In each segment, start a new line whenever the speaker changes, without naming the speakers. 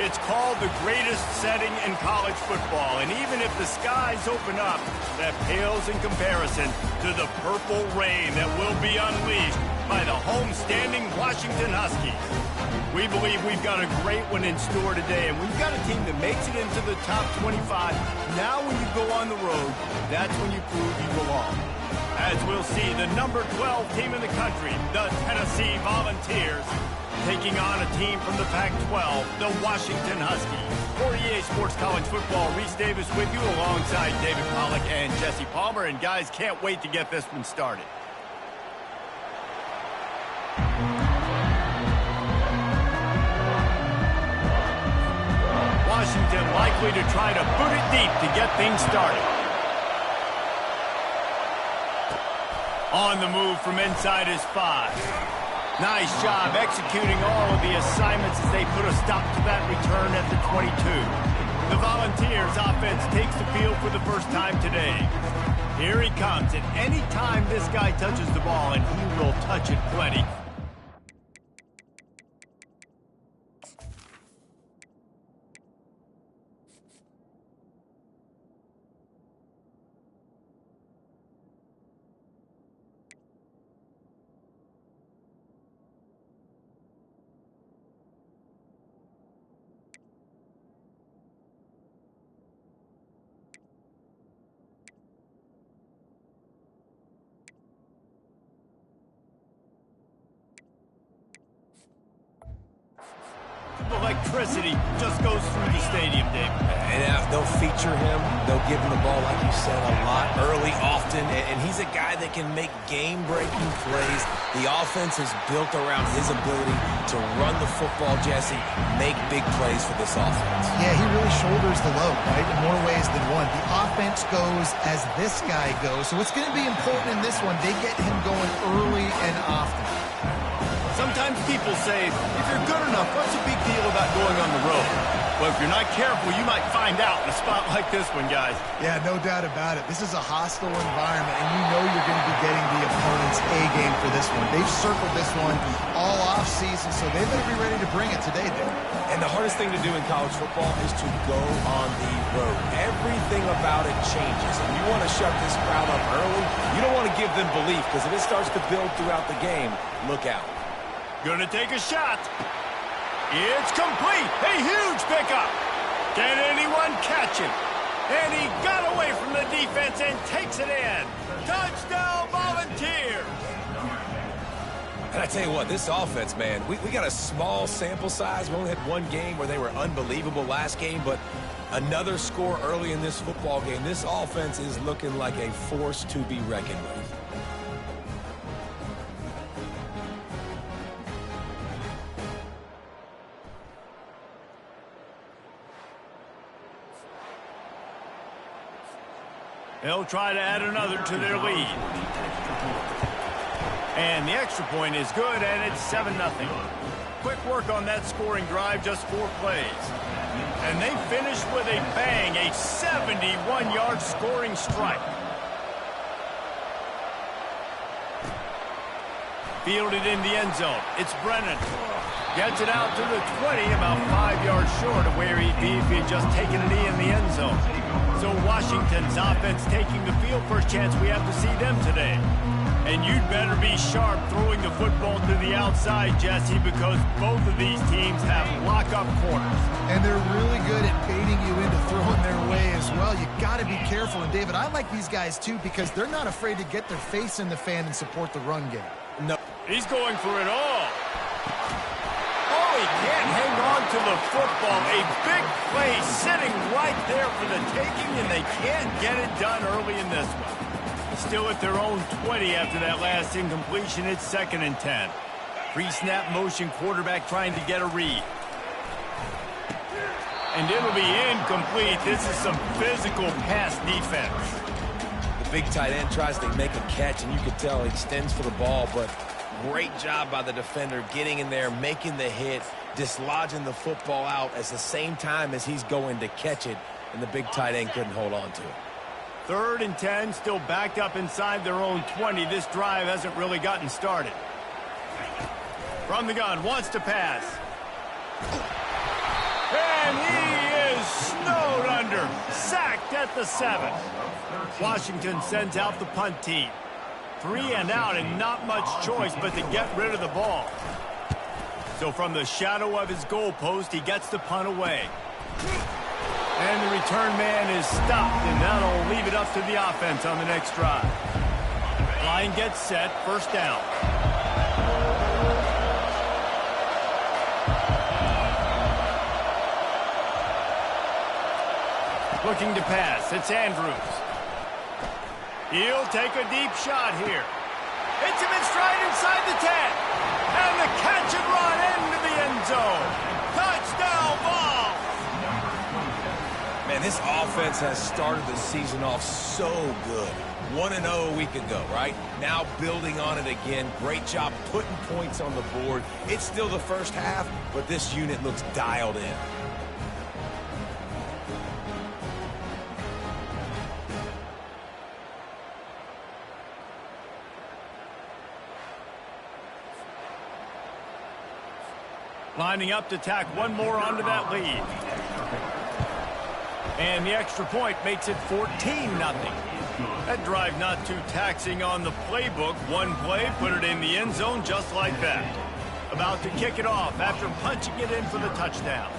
It's called the greatest setting in college football, and even if the skies open up, that pales in comparison to the purple rain that will be unleashed by the home-standing Washington Huskies. We believe we've got a great one in store today, and we've got a team that makes it into the top 25. Now when you go on the road, that's when you prove you belong. As we'll see, the number 12 team in the country, the Tennessee Volunteers, taking on a team from the Pac-12, the Washington Huskies. For EA Sports College Football, Reese Davis with you alongside David Pollack and Jesse Palmer. And guys, can't wait to get this one started. Washington likely to try to boot it deep to get things started. On the move from inside his 5. Nice job executing all of the assignments as they put a stop to that return at the 22. The Volunteers offense takes the field for the first time today. Here he comes, and any time this guy touches the ball, and he will touch it plenty. Electricity just goes through the stadium, David.
And they'll feature him. They'll give him the ball, like you said, a lot, early, often. And he's a guy that can make game-breaking plays. The offense is built around his ability to run the football, Jesse, make big plays for this offense.
Yeah, he really shoulders the load, right, in more ways than one. The offense goes as this guy goes. So it's going to be important in this one. They get him going early and often.
Sometimes people say, if you're good enough, what's the big deal about going on the road? Well, if you're not careful, you might find out in a spot like this one, guys.
Yeah, no doubt about it. This is a hostile environment, and you know you're going to be getting the opponent's A-game for this one. They've circled this one all off-season, so they better be ready to bring it today, Dave.
And the hardest thing to do in college football is to go on the road. Everything about it changes, and you want to shut this crowd up early. You don't want to give them belief, because if it starts to build throughout the game, look out.
Gonna take a shot. It's complete. A huge pickup. Can anyone catch him? And he got away from the defense and takes it in. Touchdown, Volunteers.
And I tell you what, this offense, man, we got a small sample size. We only had one game where they were unbelievable last game, but another score early in this football game. This offense is looking like a force to be reckoned with.
They'll try to add another to their lead. And the extra point is good, and it's 7-0. Quick work on that scoring drive, just 4 plays. And they finish with a bang, a 71-yard scoring strike. Fielded in the end zone. It's Brennan. Gets it out to the 20, about 5 yards short of where he'd be if he had just taken a knee in the end zone. So Washington's offense taking the field. First chance we have to see them today. And you'd better be sharp throwing the football to the outside, Jesse, because both of these teams have lock-up corners.
And they're really good at baiting you into throwing their way as well. You got to be careful. And, David, I like these guys, too, because they're not afraid to get their face in the fan and support the run game.
No.
He's going for it all. Oh, he can't hang on to the football. A big play sitting right there for the taking, and they can't get it done early in this one. Still at their own 20 after that last incompletion. It's 2nd and 10. Pre-snap motion, quarterback trying to get a read. And it'll be incomplete. This is some physical pass defense.
The big tight end tries to make a catch, and you can tell he extends for the ball, but great job by the defender getting in there, making the hit, dislodging the football out at the same time as he's going to catch it, and the big tight end couldn't hold on to it.
3rd and 10, still backed up inside their own 20. This drive hasn't really gotten started. From the gun, wants to pass. And he is snowed under. Sacked at the 7. Washington sends out the punt team. 3 and out and not much choice but to get rid of the ball. So from the shadow of his goalpost, he gets the punt away. And the return man is stopped, and that'll leave it up to the offense on the next drive. Line gets set, first down. Looking to pass, it's Andrews. He'll take a deep shot here. Hits him in stride inside the 10. And the catch and run into the end zone. Touchdown ball!
Man, this offense has started the season off so good. 1-0 a week ago, right? Now building on it again. Great job putting points on the board. It's still the first half, but this unit looks dialed in.
Lining up to tack one more onto that lead. And the extra point makes it 14-0. That drive not too taxing on the playbook. One play, put it in the end zone just like that. About to kick it off after punching it in for the touchdown.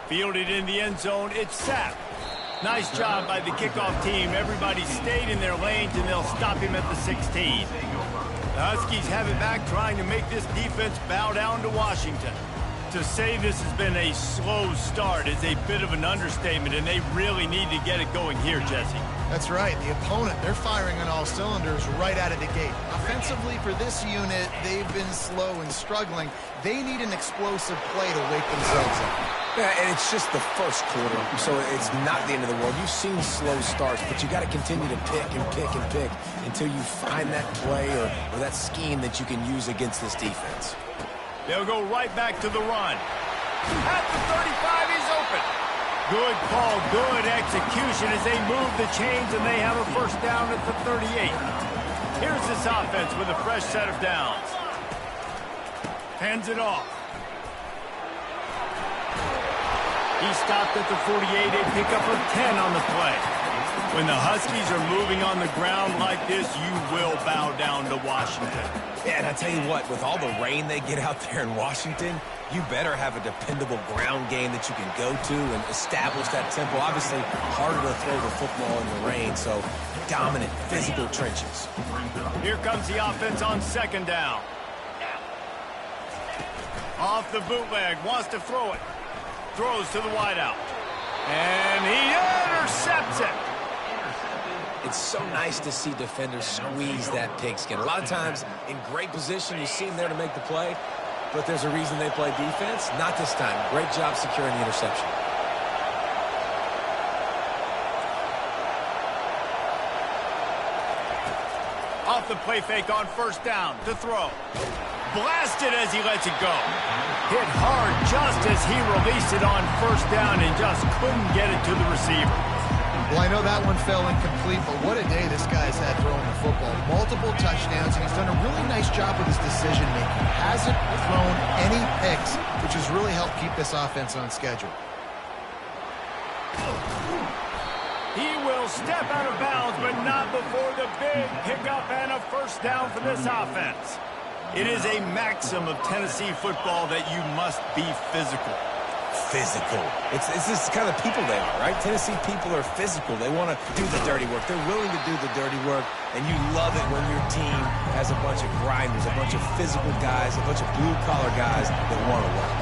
Fielded in the end zone, it's Sapp. Nice job by the kickoff team. Everybody stayed in their lanes, and they'll stop him at the 16. The Huskies have it back, trying to make this defense bow down to Washington. To say this has been a slow start is a bit of an understatement, and they really need to get it going here, Jesse.
That's right. The opponent, they're firing on all cylinders right out of the gate. Offensively, for this unit, they've been slow and struggling. They need an explosive play to wake themselves up.
Yeah, and it's just the first quarter, so it's not the end of the world. You've seen slow starts, but you got to continue to pick and pick and pick until you find that play or that scheme that you can use against this defense.
They'll go right back to the run. At the 35, he's open. Good call, good execution as they move the chains, and they have a first down at the 38. Here's this offense with a fresh set of downs. Hands it off. He stopped at the 48, a pickup of 10 on the play. When the Huskies are moving on the ground like this, you will bow down to Washington.
Yeah, and I tell you what, with all the rain they get out there in Washington, you better have a dependable ground game that you can go to and establish that tempo. Obviously, harder to throw the football in the rain, so dominant physical trenches.
Here comes the offense on second down. Off the bootleg, wants to throw it. Throws to the wideout. And he intercepts it.
It's so nice to see defenders squeeze that pigskin. A lot of times, in great position, you see them there to make the play, but there's a reason they play defense. Not this time. Great job securing the interception.
Off the play fake on first down to throw. Blasted as he lets it go. Hit hard just as he released it on first down and just couldn't get it to the receiver.
Well, I know that one fell incomplete, but what a day this guy's had throwing the football. Multiple touchdowns, and he's done a really nice job with his decision-making. Hasn't thrown any picks, which has really helped keep this offense on schedule.
He will step out of bounds, but not before the big pickup and a first down for this offense. It is a maxim of Tennessee football that you must be physical.
Physical. It's this kind of people they are, right? Tennessee people are physical. They want to do the dirty work. They're willing to do the dirty work, and you love it when your team has a bunch of grinders, a bunch of physical guys, a bunch of blue-collar guys that want to work.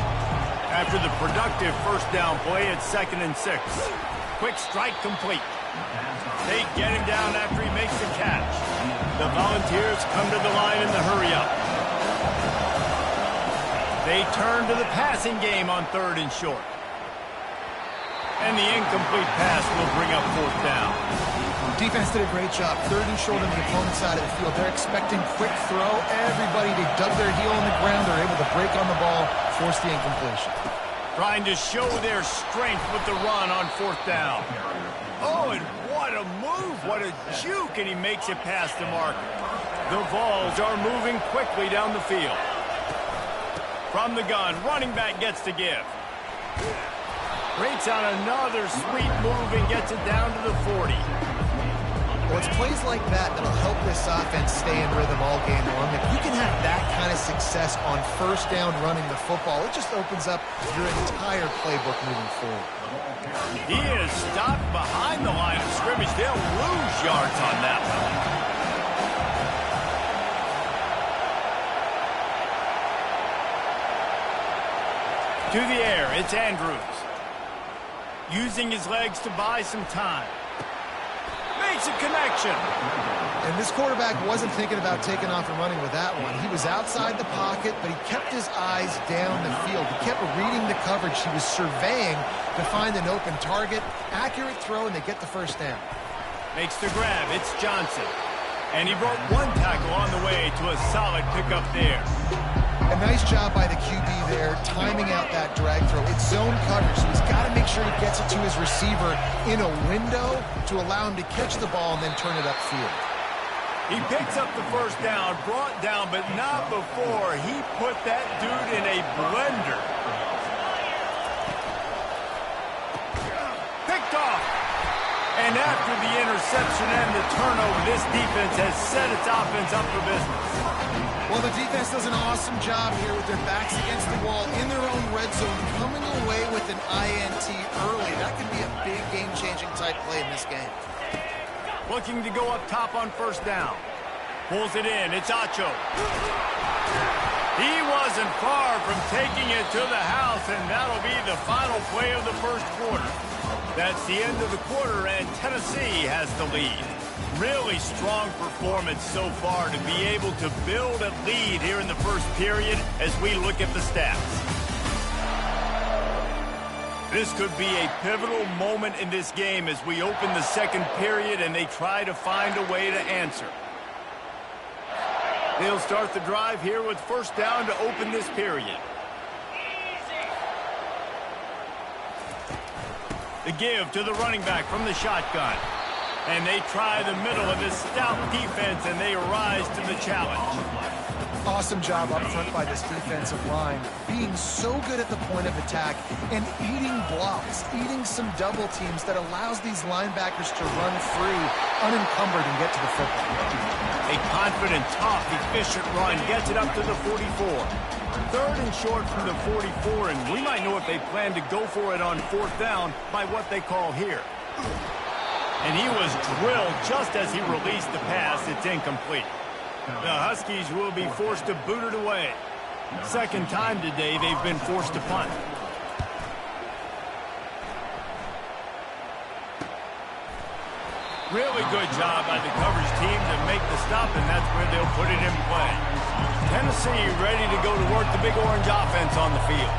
After the productive first down play, it's 2nd and 6. Quick strike complete. They get him down after he makes the catch. The Volunteers come to the line in the hurry-up. They turn to the passing game on 3rd and short. And the incomplete pass will bring up 4th down.
Defense did a great job. 3rd and short on the opponent's side of the field. They're expecting quick throw. Everybody, they dug their heel in the ground. They're able to break on the ball, force the incompletion.
Trying to show their strength with the run on 4th down. Oh, and what a move. What a juke, and he makes it past the marker. The Vols are moving quickly down the field. From the gun, running back gets to give. Rates out another sweet move and gets it down to the 40.
Well, it's plays like that that'll help this offense stay in rhythm all game long. If you can have that kind of success on first down running the football, it just opens up your entire playbook moving forward.
He is stopped behind the line of scrimmage. They'll lose yards on that one. To the air, it's Andrews. Using his legs to buy some time. Makes a connection.
And this quarterback wasn't thinking about taking off and running with that one. He was outside the pocket, but he kept his eyes down the field. He kept reading the coverage. He was surveying to find an open target. Accurate throw, and they get the first down.
Makes the grab. It's Johnson. And he broke one tackle on the way to a solid pickup there.
A nice job by the QB there, timing out that drag throw. It's zone coverage, so he's got to make sure he gets it to his receiver in a window to allow him to catch the ball and then turn it upfield.
He picks up the first down, brought down, but not before he put that dude in a blender. Picked off. And after the interception and the turnover, this defense has set its offense up for business.
Well, the defense does an awesome job here with their backs against the wall in their own red zone, coming away with an INT early. That could be a big game-changing type play in this game.
Looking to go up top on first down. Pulls it in. It's Acho. He wasn't far from taking it to the house, and that'll be the final play of the first quarter. That's the end of the quarter, and Tennessee has the lead. Really strong performance so far to be able to build a lead here in the first period as we look at the stats. This could be a pivotal moment in this game as we open the second period and they try to find a way to answer. They'll start the drive here with first down to open this period. The give to the running back from the shotgun. And they try the middle of this stout defense, and they rise to the challenge.
Awesome job up front by this defensive line, being so good at the point of attack and eating blocks, eating some double teams that allows these linebackers to run free, unencumbered, and get to the football.
A confident, tough, efficient run gets it up to the 44. Third and short from the 44, and we might know if they plan to go for it on fourth down by what they call here. And he was drilled just as he released the pass. It's incomplete. The Huskies will be forced to boot it away. Second time today they've been forced to punt. Really good job by the coverage team to make the stop, and that's where they'll put it in play. Tennessee ready to go to work the Big Orange offense on the field.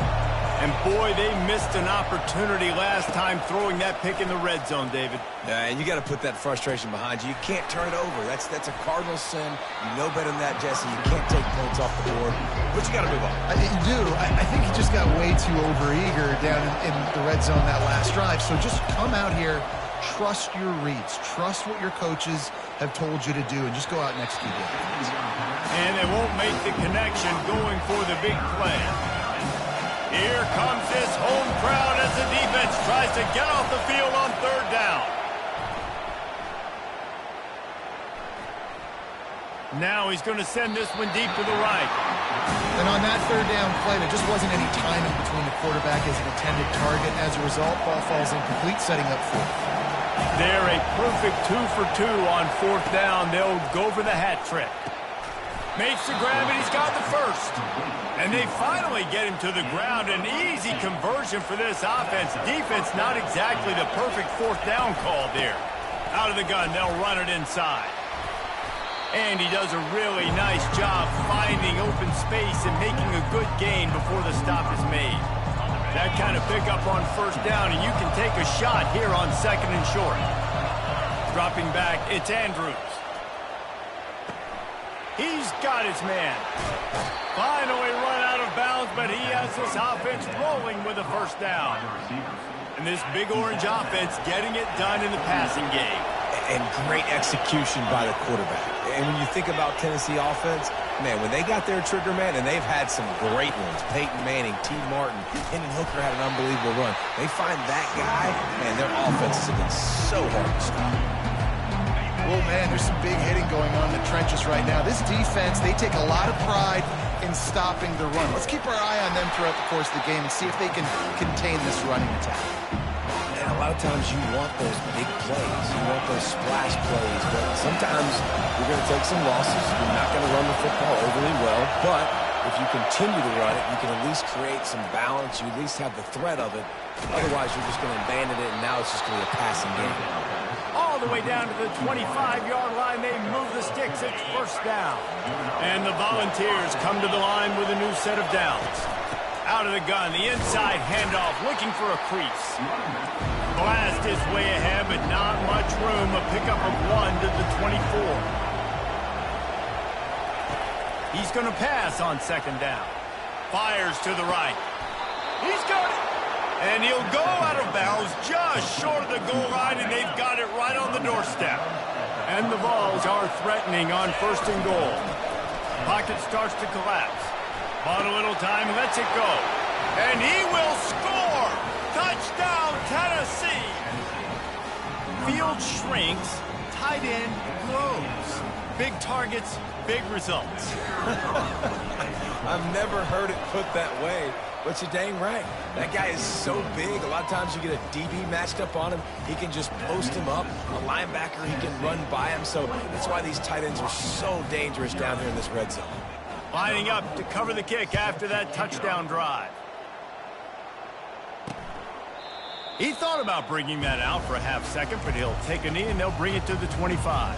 And, boy, they missed an opportunity last time throwing that pick in the red zone, David.
And you got to put that frustration behind you. You can't turn it over. That's a cardinal sin. You know better than that, Jesse. You can't take points off the board. But you got to move on.
You do. I think he just got way too overeager down in the red zone that last drive. So just come out here, trust your reads. Trust what your coaches have told you to do, and just go out and execute it.
And they won't make the connection going for the big play. Here comes this home crowd as the defense tries to get off the field on third down. Now he's going to send this one deep to the right.
And on that third down play, there just wasn't any time in between the quarterback as an intended target. As a result, ball falls incomplete, setting up fourth.
They're a perfect 2 for 2 on fourth down. They'll go for the hat trick. Makes the grab, and he's got the first. And they finally get him to the ground. An easy conversion for this offense. Defense not exactly the perfect fourth down call there. Out of the gun, they'll run it inside. And he does a really nice job finding open space and making a good gain before the stop is made. That kind of pickup on first down, and you can take a shot here on second and short. Dropping back, it's Andrews. He's got his man. Finally run out of bounds, but he has this offense rolling with a first down. And this Big Orange offense getting it done in the passing game.
and great execution by the quarterback. And when you think about Tennessee offense, man, when they got their trigger man, and they've had some great ones, Peyton Manning, T. Martin, Hendon Hooker had an unbelievable run. They find that guy, man, their offense has been so hard to stop.
Well, man, there's some big hitting going on in the trenches right now. This defense, they take a lot of pride in stopping the run. Let's keep our eye on them throughout the course of the game and see if they can contain this running attack.
And a lot of times you want those big plays. You want those splash plays. But sometimes you're going to take some losses. You're not going to run the football overly well. But if you continue to run it, you can at least create some balance. You at least have the threat of it. Otherwise, you're just going to abandon it, and now it's just going to be a passing game.
All the way down to the 25-yard line. They move the sticks. It's first down. And the Volunteers come to the line with a new set of downs. Out of the gun, the inside handoff, looking for a crease. Blast his way ahead, but not much room. A pickup of 1 to the 24. He's going to pass on second down. Fires to the right. He's got it. And he'll go out of bounds just short of the goal line, and they've got it right on the doorstep. And the Vols are threatening on first and goal. Pocket starts to collapse. Bought a little time, lets it go. And he will score! Touchdown, Tennessee! Field shrinks, tight end grows. Big targets, big results.
I've never heard it put that way, but you're dang right. That guy is so big. A lot of times you get a DB matched up on him. He can just post him up. A linebacker, he can run by him. So that's why these tight ends are so dangerous down here in this red zone.
Lining up to cover the kick after that touchdown drive. He thought about bringing that out for a half second, but he'll take a knee and they'll bring it to the 25.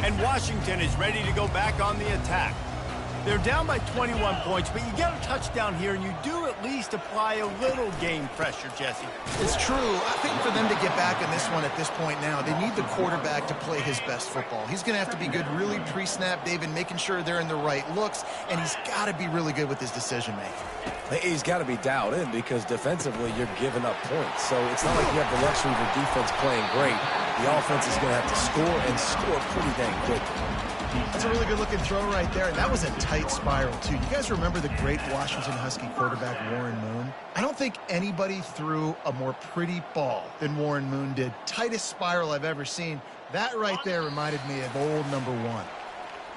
And Washington is ready to go back on the attack. They're down by 21 points, but you get a touchdown here, and you do at least apply a little game pressure, Jesse.
It's true. I think for them to get back in this one at this point now, they need the quarterback to play his best football. He's going to have to be good really pre-snap, David, making sure they're in the right looks, and he's got to be really good with his decision-making.
He's got to be dialed in because defensively you're giving up points. So it's not like you have the luxury of your defense playing great. The offense is going to have to score and score pretty dang quickly.
That's a really good-looking throw right there. That was a tight spiral, too. You guys remember the great Washington Husky quarterback, Warren Moon? I don't think anybody threw a more pretty ball than Warren Moon did. Tightest spiral I've ever seen. That right there reminded me of old number 1.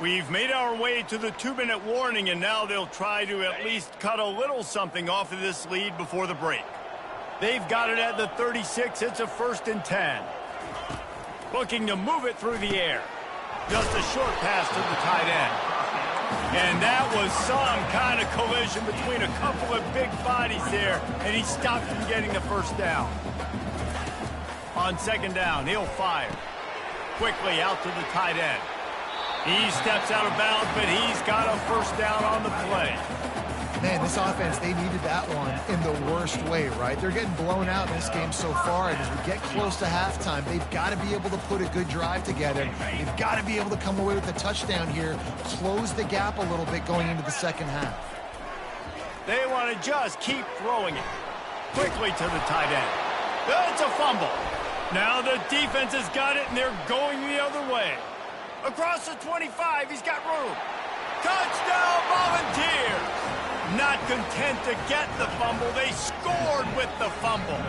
We've made our way to the 2-minute warning, and now they'll try to at least cut a little something off of this lead before the break. They've got it at the 36. It's a 1st and 10. Looking to move it through the air. Just a short pass to the tight end. And that was some kind of collision between a couple of big bodies there, and he stopped from getting the first down. On second down, he'll fire. Quickly out to the tight end. He steps out of bounds, but he's got a first down on the play.
Man, this offense, they needed that one in the worst way, right? They're getting blown out in this game so far, and as we get close to halftime, they've got to be able to put a good drive together. They've got to be able to come away with a touchdown here, close the gap a little bit going into the second half.
They want to just keep throwing it. Quickly to the tight end. It's a fumble. Now the defense has got it, and they're going the other way. Across the 25, he's got room. Touchdown, Volunteers! Not content to get the fumble, they scored with the fumble.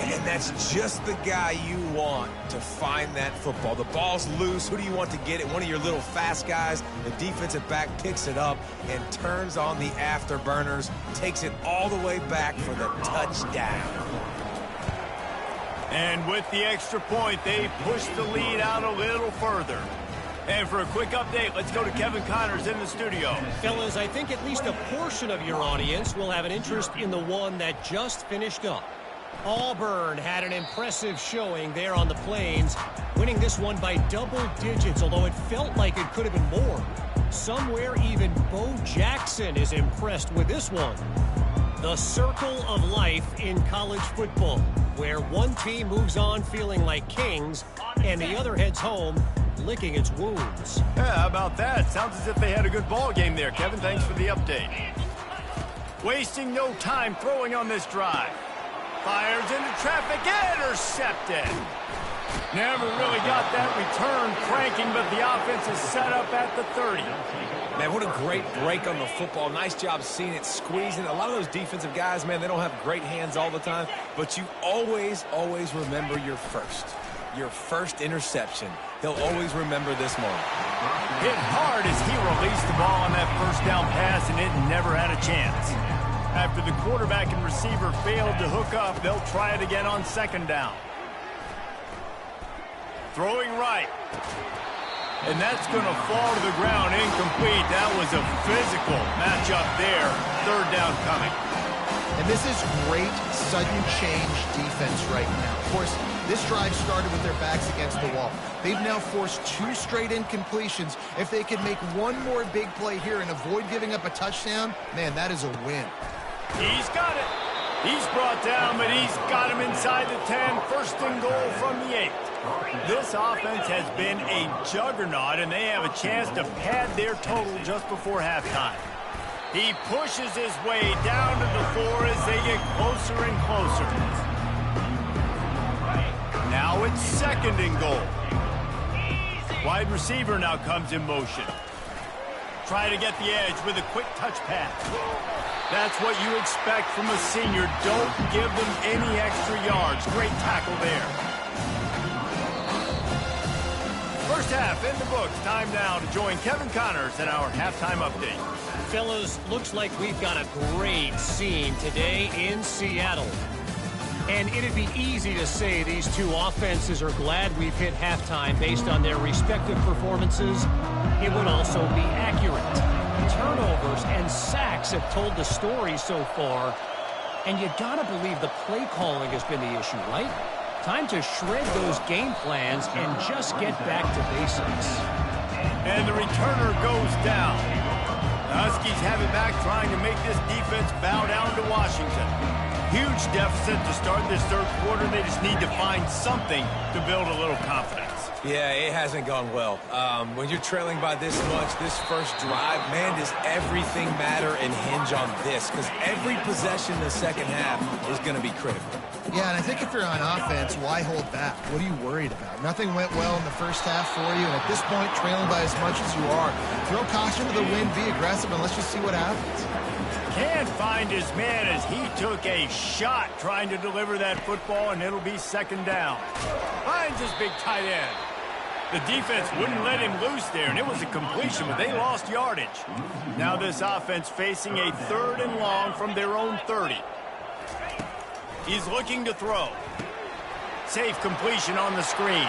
And that's just the guy you want to find that football. The ball's loose. Who do you want to get it? One of your little fast guys. The defensive back picks it up and turns on the afterburners, takes it all the way back for the touchdown.
And with the extra point, they push the lead out a little further. And for a quick update, let's go to Kevin Connors in the studio.
Fellas, I think at least a portion of your audience will have an interest in the one that just finished up. Auburn had an impressive showing there on the Plains, winning this one by double digits, although it felt like it could have been more. Somewhere even Bo Jackson is impressed with this one. The circle of life in college football, where one team moves on feeling like kings and the other heads home licking its wounds.
Yeah, how about that? Sounds as if they had a good ball game there, Kevin. Thanks for the update. Wasting no time throwing on this drive. Fires into traffic, intercepted. Never really got that return cranking, but the offense is set up at the 30.
Man, what a great break on the football. Nice job seeing it, squeezing. A lot of those defensive guys, man, they don't have great hands all the time, but you always, always remember your first interception. He'll always remember this moment.
Hit hard as he released the ball on that first down pass, and it never had a chance. After the quarterback and receiver failed to hook up, they'll try it again on second down. Throwing right. And that's going to fall to the ground incomplete. That was a physical matchup there. Third down coming.
And this is great sudden change defense right now. Of course, this drive started with their backs against the wall. They've now forced 2 straight incompletions. If they could make one more big play here and avoid giving up a touchdown, man, that is a win.
He's got it. He's brought down, but he's got him inside the 10. First and goal from the 8. This offense has been a juggernaut, and they have a chance to pad their total just before halftime. He pushes his way down to the 4 as they get closer and closer. Now it's second and goal. Wide receiver now comes in motion. Try to get the edge with a quick touch pass. That's what you expect from a senior. Don't give them any extra yards. Great tackle there. First half in the books. Time now to join Kevin Connors in our halftime update.
Fellas, looks like we've got a great scene today in Seattle. And it'd be easy to say these two offenses are glad we've hit halftime based on their respective performances. It would also be accurate. Turnovers and sacks have told the story so far. And you gotta believe the play calling has been the issue, right? Time to shred those game plans and just get back to basics.
And the returner goes down. The Huskies have it back, trying to make this defense bow down to Washington. Huge deficit to start this third quarter. They just need to find something to build a little confidence.
Yeah, it hasn't gone well. When you're trailing by this much, this first drive, man, does everything matter and hinge on this? Because every possession in the second half is going to be critical.
Yeah, and I think if you're on offense, why hold back? What are you worried about? Nothing went well in the first half for you, and at this point, trailing by as much as you are, throw caution to the wind, be aggressive, and let's just see what happens.
Can't find his man as he took a shot trying to deliver that football, and it'll be second down. Finds his big tight end. The defense wouldn't let him loose there, and it was a completion, but they lost yardage. Now this offense facing a third and long from their own 30. He's looking to throw. Safe completion on the screen.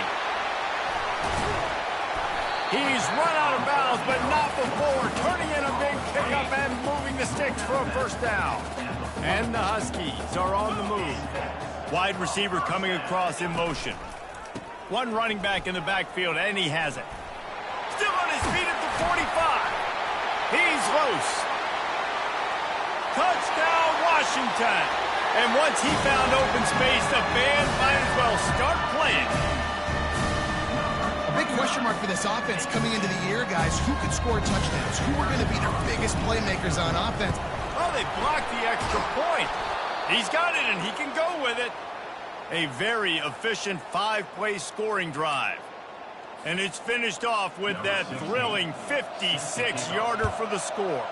He's run out of bounds, but not before turning in a big pickup and moving the sticks for a first down. And the Huskies are on the move. Wide receiver coming across in motion. One running back in the backfield, and he has it. Still on his feet at the 45. He's loose. Touchdown, Washington. And once he found open space, the band might as well start playing.
A big question mark for this offense coming into the year, guys. Who could score touchdowns? Who are going to be their biggest playmakers on offense?
Oh, they blocked the extra point. He's got it, and he can go with it. A very efficient 5-play scoring drive. And it's finished off with that thrilling 56-yarder for the score.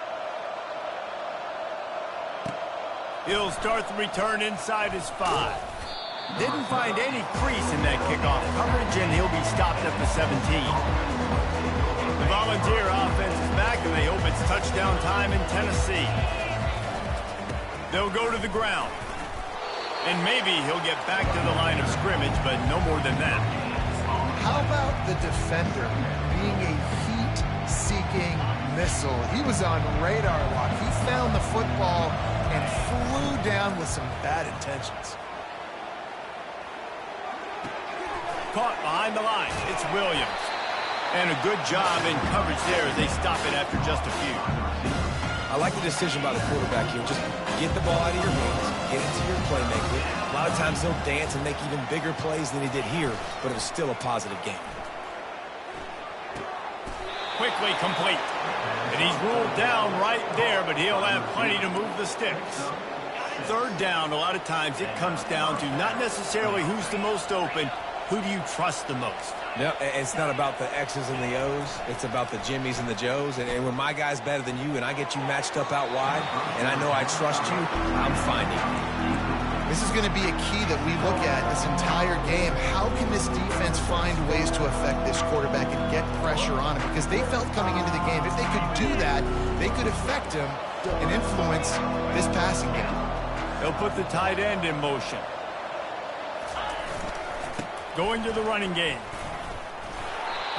He'll start the return inside his 5. Didn't find any crease in that kickoff coverage, and he'll be stopped at the 17. The Volunteer offense is back, and they hope it's touchdown time in Tennessee. They'll go to the ground. And maybe he'll get back to the line of scrimmage, but no more than that.
How about the defender being a heat-seeking missile? He was on radar lock. He found the football and flew down with some bad intentions.
Caught behind the line. It's Williams. And a good job in coverage there as they stop it after just a few.
I like the decision by the quarterback here. Just get the ball out of your hands, get it to your playmaker. A lot of times he'll dance and make even bigger plays than he did here, but it was still a positive game.
Quickly complete. And he's ruled down right there, but he'll have plenty to move the sticks. Third down, a lot of times it comes down to not necessarily who's the most open, who do you trust the most?
No, it's not about the X's and the O's. It's about the Jimmys and the Joes. And when my guy's better than you and I get you matched up out wide and I know I trust you, I'm finding you.
This is going to be a key that we look at this entire game. How can this defense find ways to affect this quarterback and get pressure on him? Because they felt coming into the game, if they could do that, they could affect him and influence this passing game.
They'll put the tight end in motion. Going to the running game.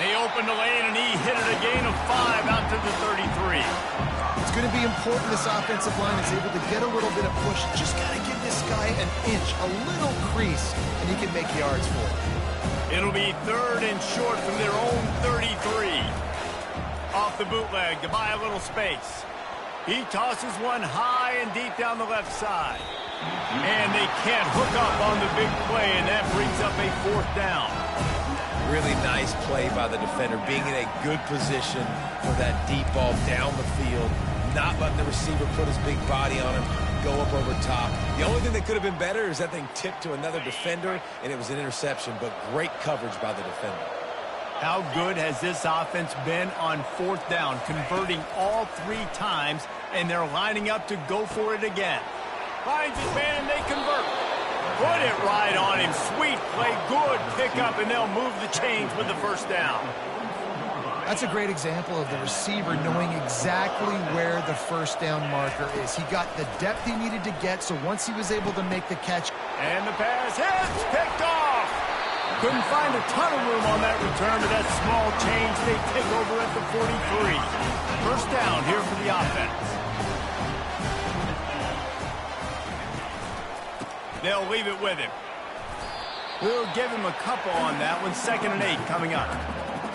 They opened the lane, and he hit it a gain of 5 out to the 33.
It's going to be important this offensive line is able to get a little bit of push. Just got to give this guy an inch, a little crease, and he can make yards for it.
It'll be 3rd and short from their own 33. Off the bootleg to buy a little space. He tosses one high and deep down the left side. And they can't hook up on the big play, and that brings up a 4th down.
Really nice play by the defender, being in a good position for that deep ball down the field, not letting the receiver put his big body on him, go up over top. The only thing that could have been better is that thing tipped to another defender, and it was an interception, but great coverage by the defender.
How good has this offense been on 4th down, converting all 3 times, and they're lining up to go for it again. Finds his man, and they convert. Put it right on him. Sweet play, good pickup, and they'll move the chains with the 1st down.
That's a great example of the receiver knowing exactly where the 1st down marker is. He got the depth he needed to get, so once he was able to make the catch.
And the pass hits, picked off. Couldn't find a ton of room on that return, but that small change they take over at the 43. 1st down here for the offense. They'll leave it with him. We'll give him a couple on that one. 2nd and 8 coming up.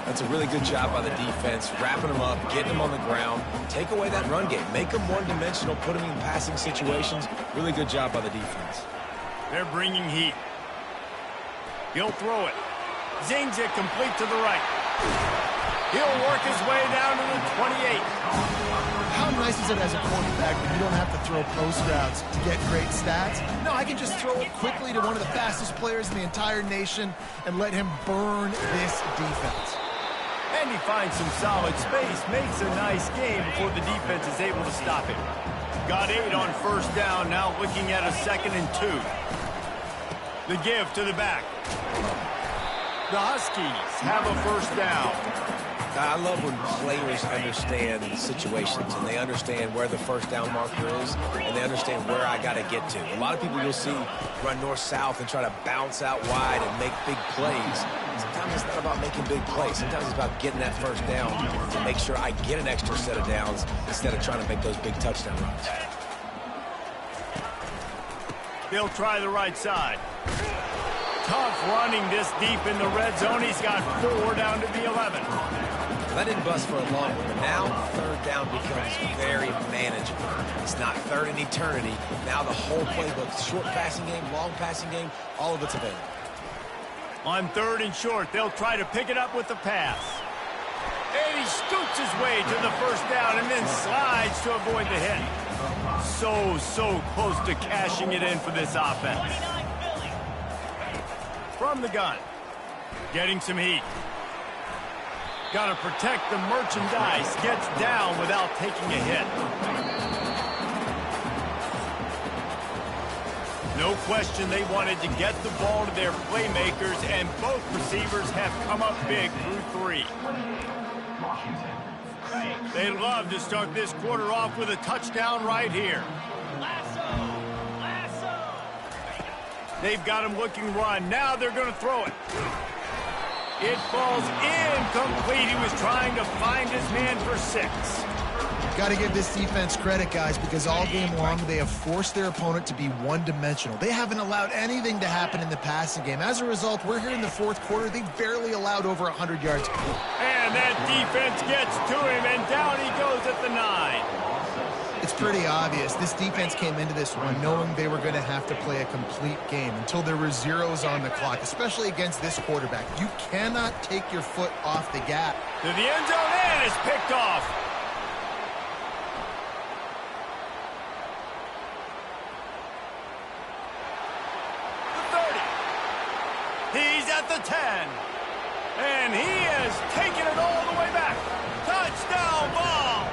That's a really good job by the defense, wrapping them up, getting them on the ground. Take away that run game. Make them one-dimensional, put them in passing situations. Really good job by the defense.
They're bringing heat. He'll throw it. Zings it complete to the right. He'll work his way down to the 28.
How nice is it as a quarterback when you don't have to throw post routes to get great stats? No, I can just throw it quickly to one of the fastest players in the entire nation and let him burn this defense.
And he finds some solid space, makes a nice game before the defense is able to stop him. Got 8 on 1st down, now looking at a 2nd and 2. The give to the back. The Huskies have a 1st down.
I love when players understand situations and they understand where the 1st down marker is and they understand where I got to get to. A lot of people you'll see run north-south and try to bounce out wide and make big plays. Sometimes it's not about making big plays. Sometimes it's about getting that 1st down to make sure I get an extra set of downs instead of trying to make those big touchdown runs.
They'll try the right side. Tough running this deep in the red zone. He's got 4 down to the 11.
That didn't bust for a long one, but now 3rd down becomes very manageable. It's not 3rd and eternity. Now the whole playbook, short passing game, long passing game, all of it's available.
On 3rd and short, they'll try to pick it up with the pass. And he scoots his way to the 1st down and then slides to avoid the hit. So close to cashing it in for this offense. From the gun, getting some heat. Got to protect the merchandise. Gets down without taking a hit. No question they wanted to get the ball to their playmakers, and both receivers have come up big through 3. They'd love to start this quarter off with a touchdown right here. They've got him looking run. Now they're going to throw it. It falls incomplete. He was trying to find his man for 6.
Got to give this defense credit, guys, because all game long they have forced their opponent to be one-dimensional. They haven't allowed anything to happen in the passing game. As a result, we're here in the 4th quarter. They barely allowed over 100 yards.
And that defense gets to him, and down he goes at the 9.
It's pretty obvious. This defense came into this one knowing they were going to have to play a complete game until there were zeros on the clock, especially against this quarterback. You cannot take your foot off the gas.
To the end zone, and it's picked off. The 30. He's at the 10. And he has taken it all the way back. Touchdown ball.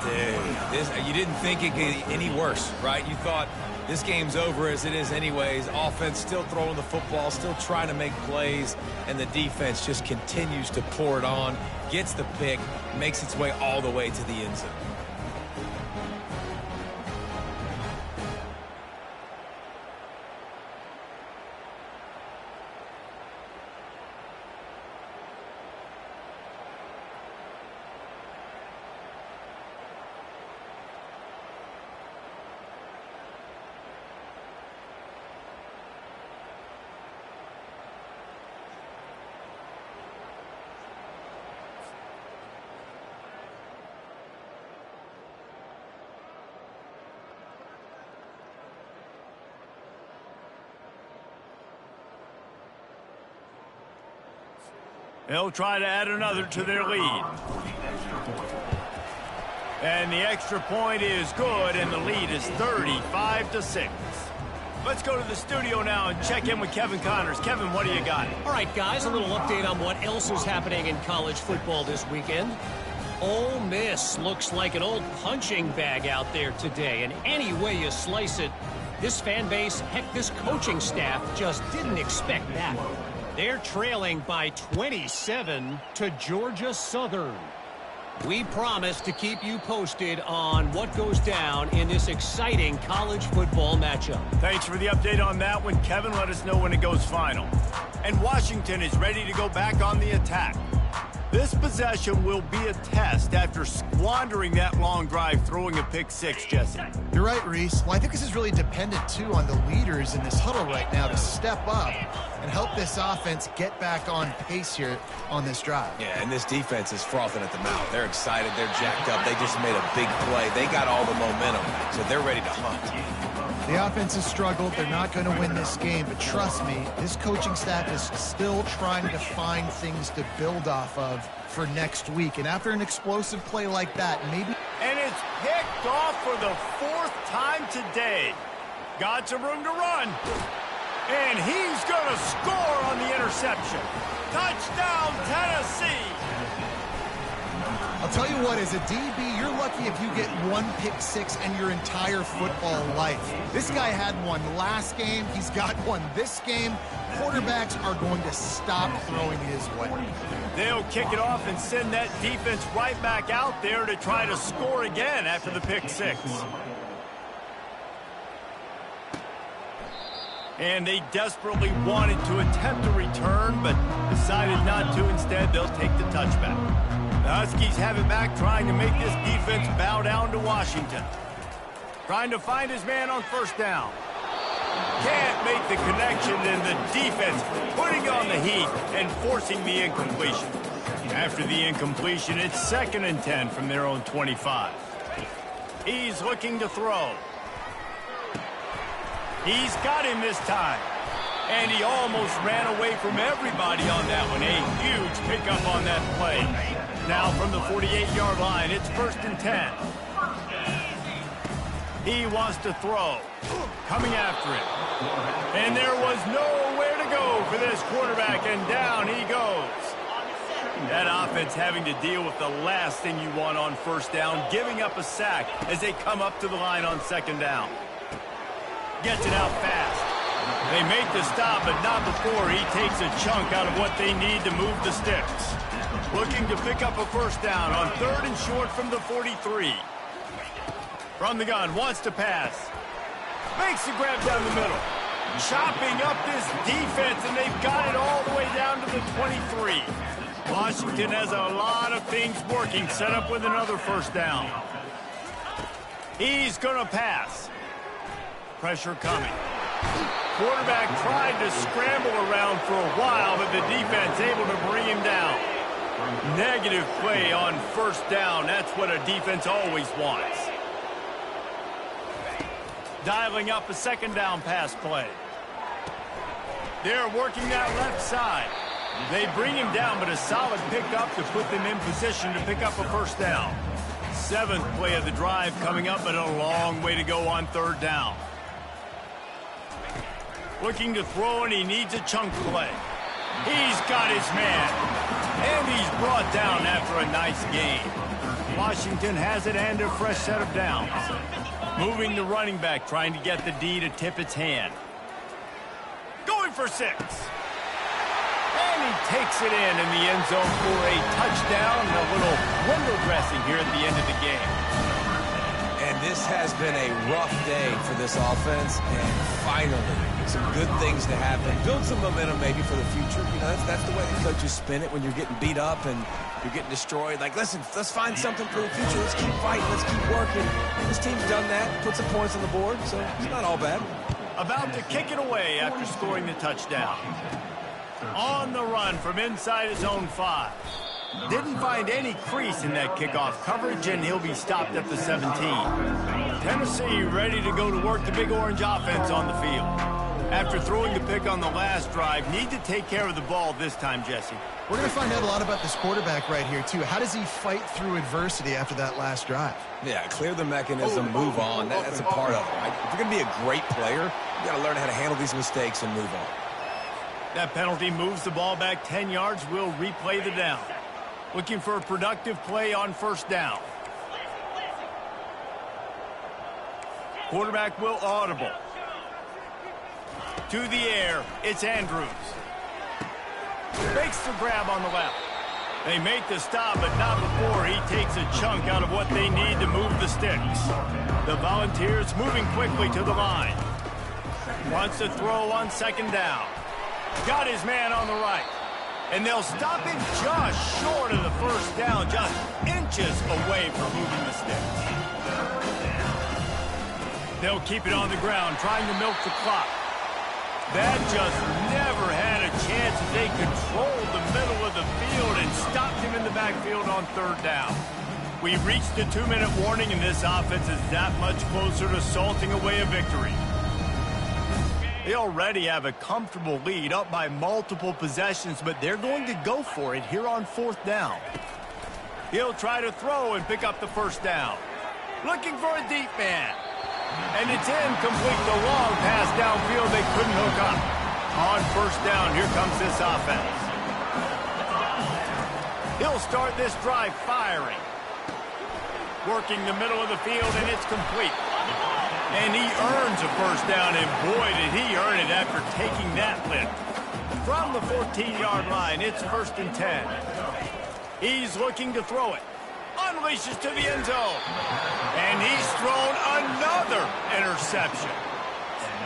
Dude, you didn't think it could get any worse, right? You thought this game's over as it is anyways. Offense still throwing the football, still trying to make plays, and the defense just continues to pour it on, gets the pick, makes its way all the way to the end zone.
They'll try to add another to their lead. And the extra point is good, and the lead is 35-6. Let's go to the studio now and check in with Kevin Connors. Kevin, what do you got?
All right, guys, a little update on what else is happening in college football this weekend. Ole Miss looks like an old punching bag out there today, and any way you slice it, this fan base, heck, this coaching staff just didn't expect that. They're trailing by 27 to Georgia Southern. We promise to keep you posted on what goes down in this exciting college football matchup.
Thanks for the update on that one, Kevin. Let us know when it goes final. And Washington is ready to go back on the attack. This possession will be a test after squandering that long drive throwing a pick six, Jesse.
You're right, Reese. Well, I think this is really dependent, too, on the leaders in this huddle right now to step up and help this offense get back on pace here on this drive.
Yeah, and this defense is frothing at the mouth. They're excited. They're jacked up. They just made a big play. They got all the momentum, so they're ready to hunt.
The offense has struggled. They're not going to win this game, but trust me, this coaching staff is still trying to find things to build off of for next week. And after an explosive play like that, maybe...
And it's picked off for the 4th time today. Got some room to run. And he's going to score on the interception. Touchdown, Tennessee.
I'll tell you what, as a DB, you're lucky if you get one pick six in your entire football life. This guy had one last game. He's got one this game. Quarterbacks are going to stop throwing his way.
They'll kick it off and send that defense right back out there to try to score again after the pick six. And they desperately wanted to attempt a return, but decided not to. Instead, they'll take the touchback. The Huskies have it back, trying to make this defense bow down to Washington. Trying to find his man on first down. Can't make the connection, and the defense putting on the heat and forcing the incompletion. After the incompletion, it's 2nd and 10 from their own 25. He's looking to throw. He's got him this time. And he almost ran away from everybody on that one. A huge pickup on that play. Now from the 48-yard line, it's 1st and 10. He wants to throw. Coming after it. And there was nowhere to go for this quarterback, and down he goes. That offense having to deal with the last thing you want on first down, giving up a sack as they come up to the line on 2nd down. Gets it out fast. They make the stop, but not before he takes a chunk out of what they need to move the sticks. Looking to pick up a first down on 3rd and short from the 43. From the gun, wants to pass. Makes the grab down the middle. Chopping up this defense, and they've got it all the way down to the 23. Washington has a lot of things working, set up with another first down. He's going to pass. Pressure coming. Quarterback tried to scramble around for a while, but the defense able to bring him down. Negative play on first down. That's what a defense always wants. Dialing up a 2nd down pass play. They're working that left side. They bring him down, but a solid pickup to put them in position to pick up a first down. 7th play of the drive coming up, but a long way to go on 3rd down. Looking to throw, and he needs a chunk play. He's got his man. And he's brought down after a nice gain. Washington has it and a fresh set of downs. Moving to running back, trying to get the D to tip its hand. Going for 6. And he takes it in the end zone for a touchdown and a little window dressing here at the end of the game.
And this has been a rough day for this offense, and finally, some good things to happen. Build some momentum maybe for the future. You know, that's the way the coaches spin it when you're getting beat up and you're getting destroyed. Like, listen, let's find something for the future. Let's keep fighting. Let's keep working. This team's done that, put some points on the board, so it's not all bad.
About to kick it away after scoring the touchdown. On the run from inside his own 5. Didn't find any crease in that kickoff coverage, and he'll be stopped at the 17. Tennessee ready to go to work the Big Orange offense on the field. After throwing the pick on the last drive, need to take care of the ball this time, Jesse.
We're going to find out a lot about this quarterback right here, too. How does he fight through adversity after that last drive?
Yeah, clear the mechanism, move on. That's a part of it, right? If you're going to be a great player, you got to learn how to handle these mistakes and move on.
That penalty moves the ball back 10 yards. We'll replay the down. Looking for a productive play on first down. Quarterback will audible. To the air, it's Andrews. Makes the grab on the left. They make the stop, but not before he takes a chunk out of what they need to move the sticks. The Volunteers moving quickly to the line. Wants to throw on second down. Got his man on the right. And they'll stop him just short of the first down, just inches away from moving the sticks. They'll keep it on the ground, trying to milk the clock. That just never had a chance as they controlled the middle of the field and stopped him in the backfield on third down. We reached the 2-minute warning, and this offense is that much closer to salting away a victory. They already have a comfortable lead, up by multiple possessions, but they're going to go for it here on fourth down. He'll try to throw and pick up the first down. Looking for a deep man. And it's incomplete. The long pass downfield they couldn't hook up. On first down, here comes this offense. He'll start this drive firing. Working the middle of the field, and it's complete. And he earns a first down, and boy, did he earn it after taking that lift. From the 14-yard line, it's 1st and 10. He's looking to throw it. Unleashes to the end zone. And he's thrown another interception.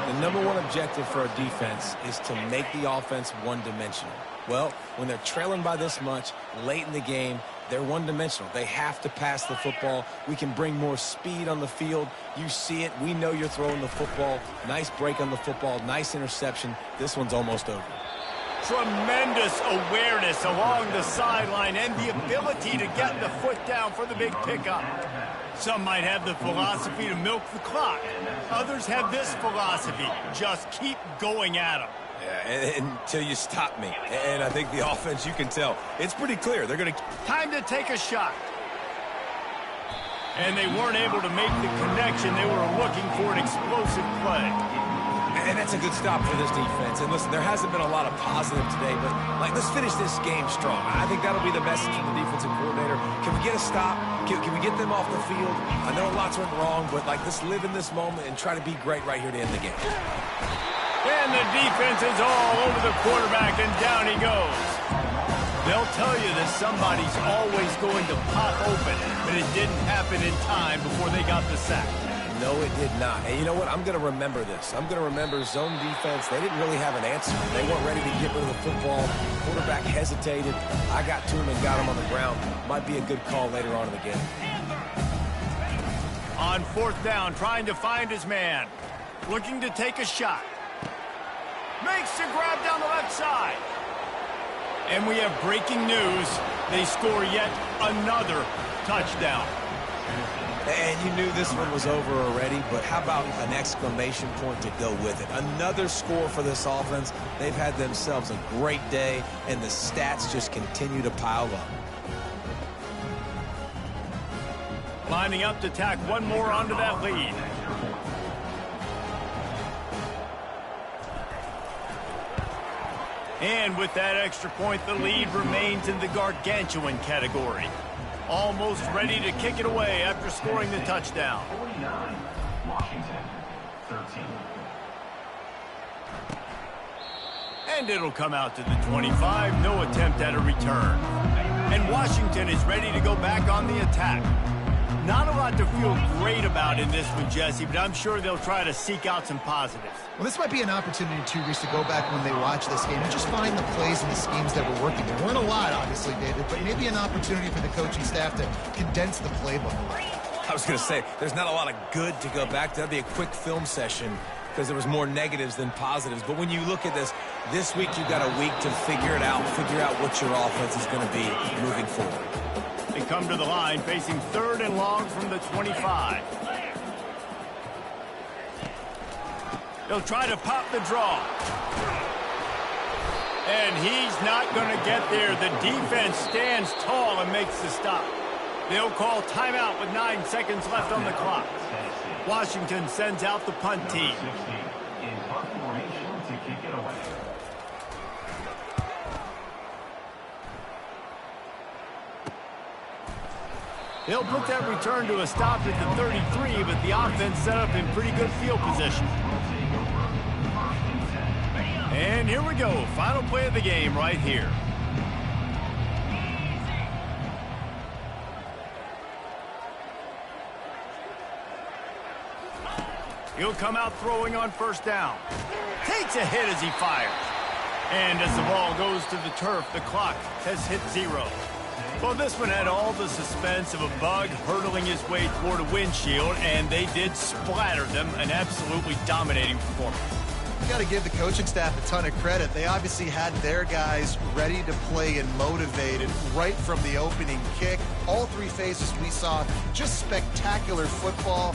The number one objective for a defense is to make the offense one-dimensional. Well, when they're trailing by this much late in the game, they're one-dimensional. They have to pass the football. We can bring more speed on the field. You see it. We know you're throwing the football. Nice break on the football. Nice interception. This one's almost over.
Tremendous awareness along the sideline and the ability to get the foot down for the big pickup. Some might have the philosophy to milk the clock. Others have this philosophy. Just keep going at them.
Yeah, until you stop me. And I think the offense, you can tell, it's pretty clear. They're going to...
Time to take a shot. And they weren't able to make the connection. They were looking for an explosive play.
And that's a good stop for this defense. And listen, there hasn't been a lot of positive today, but let's finish this game strong. I think that'll be the message from the defensive coordinator. Can we get a stop? Can we get them off the field? I know lots went wrong, but let's live in this moment and try to be great right here to end the game.
And the defense is all over the quarterback, and down he goes. They'll tell you that somebody's always going to pop open, but it didn't happen in time before they got the sack.
No, it did not. And you know what? I'm going to remember this. I'm going to remember zone defense. They didn't really have an answer. They weren't ready to get rid of the football. Quarterback hesitated. I got to him and got him on the ground. Might be a good call later on in the game.
On fourth down, trying to find his man. Looking to take a shot. Makes the grab down the left side. And we have breaking news. They score yet another touchdown.
And you knew this one was over already, but how about an exclamation point to go with it? Another score for this offense. They've had themselves a great day, and the stats just continue to pile up.
Lining up to tack one more onto that lead. And with that extra point, the lead remains in the gargantuan category. Almost ready to kick it away after scoring the touchdown.
49, Washington, 13.
And it'll come out to the 25. No attempt at a return. And Washington is ready to go back on the attack. Not a lot to feel great about in this one, Jesse, but I'm sure they'll try to seek out some positives.
Well, this might be an opportunity, too, Reese, to go back when they watch this game and just find the plays and the schemes that were working. There weren't a lot, obviously, David, but maybe an opportunity for the coaching staff to condense the playbook.
I was going to say, there's not a lot of good to go back to. That'd be a quick film session because there was more negatives than positives. But when you look at this week you've got a week to figure it out, figure out what your offense is going to be moving forward.
They come to the line facing 3rd and long from the 25. They'll try to pop the draw. And he's not going to get there. The defense stands tall and makes the stop. They'll call timeout with 9 seconds left on the clock. Washington sends out the punt team.
In punt formation to kick it away.
He'll put that return to a stop at the 33, but the offense set up in pretty good field position. And here we go. Final play of the game right here. He'll come out throwing on 1st down. Takes a hit as he fires. And as the ball goes to the turf, the clock has hit 0. Well, this one had all the suspense of a bug hurtling his way toward a windshield, and they did splatter them. An absolutely dominating performance.
You got to give the coaching staff a ton of credit. They obviously had their guys ready to play and motivated right from the opening kick. All 3 phases we saw, just spectacular football.